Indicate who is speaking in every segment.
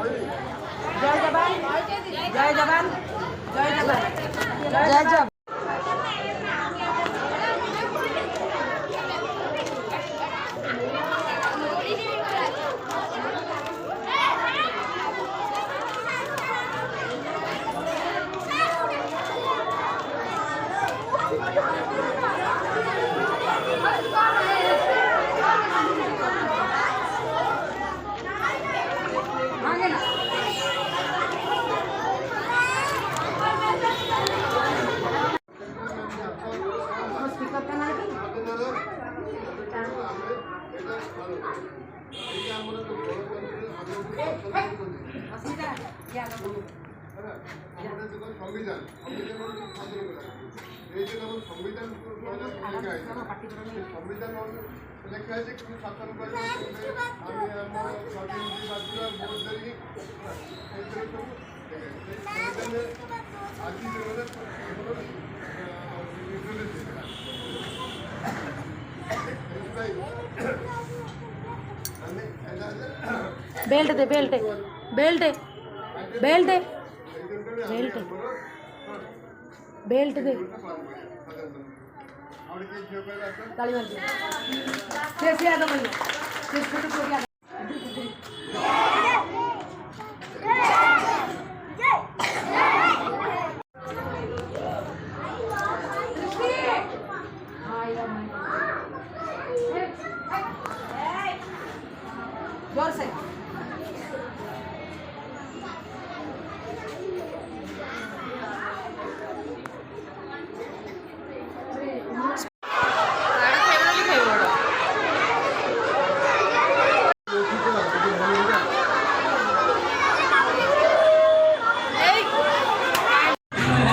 Speaker 1: जय जवान जय जवान जय जवान जय जवान।
Speaker 2: সংবিধান এই যে যেমন সংবিধান সংবিধান লেখা আছে কিন্তু 97 আমি আমার স্বাধীনতা রাজ্য ভোট দেই সংবিধানে আদি যেগুলো
Speaker 1: बेल्ट दे belt belt belt belt belt दे ताली मार कैसे आ गए किस फोटो को क्या जोर से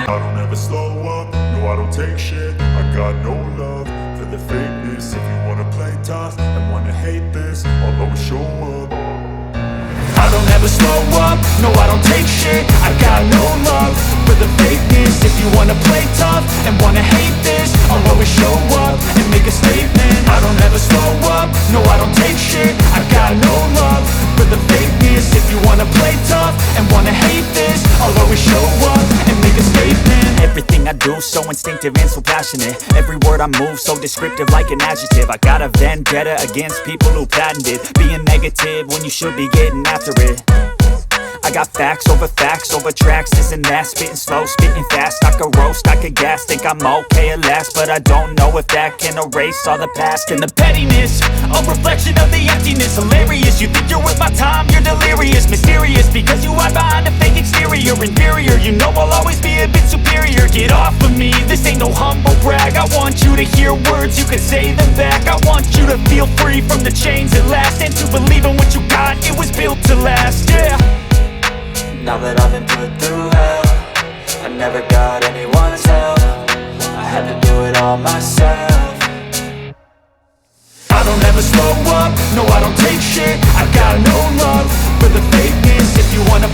Speaker 3: I don't ever slow up, no I don't take shit. I got no love for the fakeness. If you wanna play tough and wanna hate this, I'll always show up. I don't ever slow up, no I don't take shit. I got no love for the fakeness. If you wanna play tough and wanna hate this, I'll always show up and make a statement. I don't ever slow up, no I don't take shit. I got no love for the fakeness. If you wanna play tough and wanna hate this, I'll always show up and make a statement. Everything I do so instinctive and so passionate. Every word I move so descriptive like an adjective. I got a vendetta against people who patented being negative when you should be getting after it. I got facts over tracks, this and that. Spitting slow, spitting fast. I could roast, I could gas. Think I'm okay at last, but I don't know if that can erase all the past. And the pettiness, a reflection of the emptiness. Hilarious, you think you're worth my time, you're delirious. Mysterious, because you hide behind a fake exterior. Inferior, you know I'll always be a bit superior. Get off of me, this ain't no humble brag. I want you to hear words, you can say them back. I want you to feel free from the chains at last, and to believe in what you got, it was built to last, yeah.
Speaker 4: Now that I've been put through hell, I never got anyone's help. I had to do it all myself.
Speaker 3: I don't ever slow up, no I don't take shit. I got no love for the fakeness. If you wanna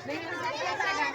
Speaker 1: नहीं